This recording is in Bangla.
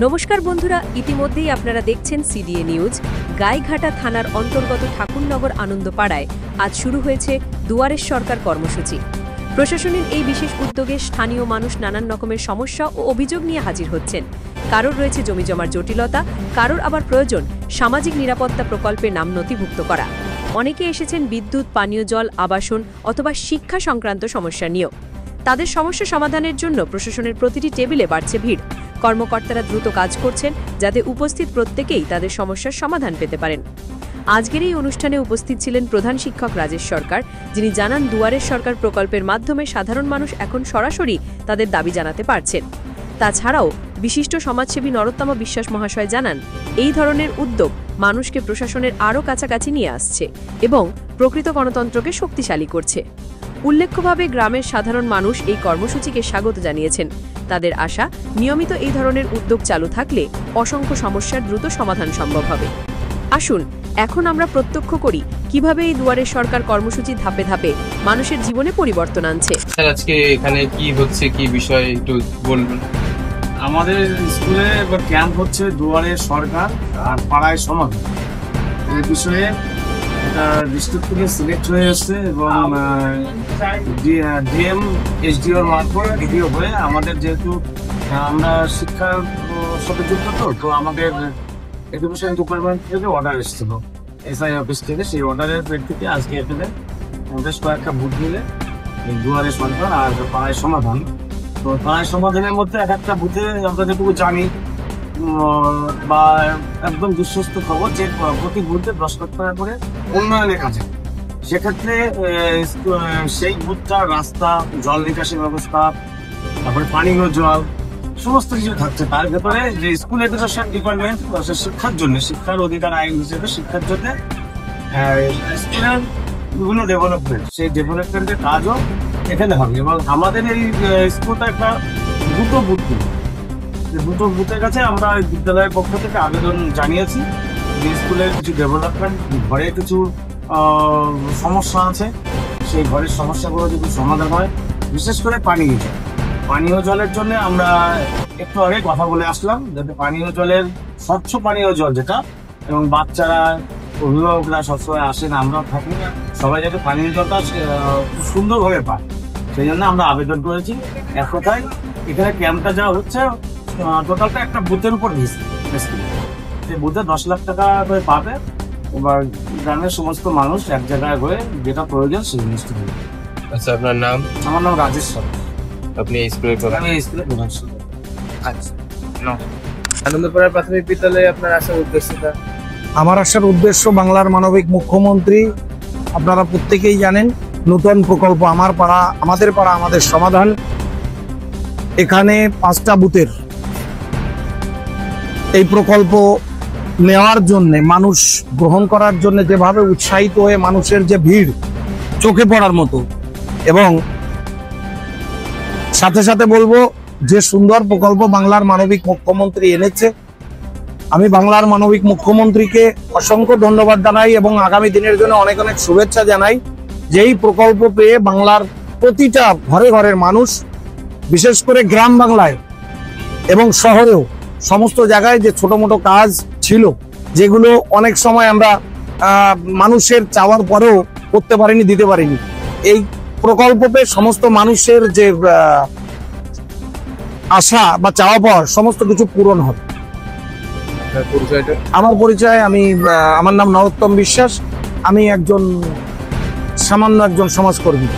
নমস্কার বন্ধুরা, ইতিমধ্যেই আপনারা দেখছেন সিডিএ নিউজ। গাইঘাটা থানার অন্তর্গত ঠাকুরনগর আনন্দপাড়ায় আজ শুরু হয়েছে দুয়ারের সরকার কর্মসূচি। প্রশাসনের এই বিশেষ উদ্যোগে স্থানীয় মানুষ নানান রকমের সমস্যা ও অভিযোগ নিয়ে হাজির হচ্ছেন। কারোর রয়েছে জমিজমার জটিলতা, কারোর আবার প্রয়োজন সামাজিক নিরাপত্তা প্রকল্পে নাম নথিভুক্ত করা। অনেকে এসেছেন বিদ্যুৎ, পানীয় জল, আবাসন অথবা শিক্ষা সংক্রান্ত সমস্যা নিয়েও। তাদের সমস্যা সমাধানের জন্য প্রশাসনের প্রতিটি টেবিলে বাড়ছে ভিড়। কর্মকর্তারা দ্রুত কাজ করছেন যাতে উপস্থিত প্রত্যেকেই তাদের সমস্যার সমাধান পেতে পারেন। আজকের এই অনুষ্ঠানে উপস্থিত ছিলেন প্রধান শিক্ষক রাজেশ সরকার, যিনি জানান দুয়ারের সরকার প্রকল্পের মাধ্যমে সাধারণ মানুষ এখন সরাসরি তাদের দাবি জানাতে পারছেন। তাছাড়াও বিশিষ্ট সমাজসেবী নরোত্তম বিশ্বাস মহাশয় জানান, এই ধরনের উদ্যোগ মানুষকে প্রশাসনের আরও কাছাকাছি নিয়ে আসছে এবং প্রকৃত গণতন্ত্রকে শক্তিশালী করছে। উল্লেখ্যভাবে গ্রামের সাধারণ মানুষ এই কর্মসূচিকে স্বাগত জানিয়েছেন। তাদের আশা, নিয়মিত এই ধরনের উদ্যোগ চালু থাকলে অসংখ্য সমস্যার দ্রুত সমাধান সম্ভব হবে। আসুন এখন আমরা প্রত্যক্ষ করি কিভাবে এই দুয়ারের সরকার কর্মসূচি ধাপে ধাপে মানুষের জীবনে পরিবর্তন আনছে। স্যার, আজকে এখানে কি হচ্ছে, কি বিষয় একটু বলবেন? আমাদের স্কুলে এবার ক্যাম্প হচ্ছে দুয়ারের সরকার আর পাড়ায় সমাধান। এই বিষয়ে একটা ডিস্ট্রিক্ট থেকে সিলেক্ট হয়ে এসছে এবং ডিএম এসডিওর মারফত ভিডিও হয়ে আমাদের, যেহেতু আমরা শিক্ষার সাথে যুক্ত, তো আমাদের এডুকেশন ডিপার্টমেন্ট থেকে অর্ডার এসেছিল এসআই অফিস থেকে। সেই অর্ডারের প্রেক্ষিতে আজকে এখানে বেশ কয়েকটা বুথ মিলে দুয়ারের সরকার আর পাড়ায় সমাধান। তো পাড়ায় সমাধানের মধ্যে এক একটা বুথে আমরা যেটুকু জানি বা একদম বিশ্বস্ত খবর যে প্রতি বুথে 10 লাখ টাকা করে উন্নয়নের কাজে। সেক্ষেত্রে সেই বুথটার রাস্তা, জল নিকাশি ব্যবস্থা, তারপরে পানীয় জল, সমস্ত কিছু থাকছে। তার ভেতরে যে স্কুল এডুকেশন ডিপার্টমেন্ট শিক্ষার জন্য, শিক্ষার অধিকার আইন হিসেবে শিক্ষার জন্য স্কুলের বিভিন্ন ডেভেলপমেন্ট, সেই ডেভেলপমেন্টের কাজও এখানে হবে। এবং আমাদের এই স্কুলটা একটা দুটো বুথের কাছে আমরা বিদ্যালয়ের পক্ষ থেকে আবেদন জানিয়েছি যে স্কুলের কিছু ডেভেলপমেন্ট, ঘরে কিছু সমস্যা আছে, সেই ঘরের সমস্যাগুলো যদি সমাধান হয়। বিশেষ করে পানীয় জলের জন্য আমরা একটু আগে কথা বলে আসলাম, যাতে পানীয় জলের স্বচ্ছ পানীয় জল যেটা, এবং বাচ্চারা, অভিভাবকরা সবসময় আসেন, আমরাও থাকি, সবাই যাতে পানীয় জলটা সুন্দরভাবে পায়, সেই জন্য আমরা আবেদন করেছি। এক কথায় এখানে ক্যাম্পটা যা হচ্ছে টোটালটা একটা বুথের উপর দিয়েছে। সেই বুথে 10 লাখ টাকা করে পাবে। এবার গ্রামের সমস্ত মানুষ এক জায়গায় হয়ে যেটা প্রয়োজন সেই জিনিসটা হবে। আচ্ছা, আপনার নাম? আমার নাম রাজেশ সরকার। আপনি এই স্কুলের প্রধান? আমি এই স্কুলের প্রধান শিক্ষক। আচ্ছা, আনন্দপাড়া প্রাথমিক বিদ্যালয়ে আপনার আসার উদ্দেশ্যটা? আমার আসার উদ্দেশ্য, বাংলার মানবিক মুখ্যমন্ত্রী, আপনারা প্রত্যেকেই জানেন, নতুন প্রকল্প আমার পাড়া আমাদের পাড়া আমাদের সমাধান। এখানে 5টা বুথের এই প্রকল্প নেওয়ার জন্য, মানুষ গ্রহণ করার জন্য যেভাবে উৎসাহিত হয়ে মানুষের যে ভিড় চোখে পড়ার মতো, এবং সাথে সাথে বলবো যে সুন্দর প্রকল্প বাংলার মানবিক মুখ্যমন্ত্রী এনেছে। আমি বাংলার মানবিক মুখ্যমন্ত্রীকে অসংখ্য ধন্যবাদ জানাই এবং আগামী দিনের জন্য অনেক অনেক শুভেচ্ছা জানাই। যে এই প্রকল্প পেয়ে বাংলার প্রতিটা ঘরে ঘরের মানুষ, বিশেষ করে গ্রাম বাংলায় এবং শহরেও সমস্ত জায়গায় যে ছোট মোটো কাজ ছিল, যেগুলো অনেক সময় আমরা মানুষের চাওয়ার পরেও করতে পারিনি, দিতে পারিনি, এই প্রকল্প পেয়ে সমস্ত মানুষের যে আশা বা চাওয়া পাওয়ার সমস্ত কিছু পূরণ হবে। আমার পরিচয়, আমার নাম নরোত্তম বিশ্বাস। আমি সামান্য একজন সমাজকর্মী।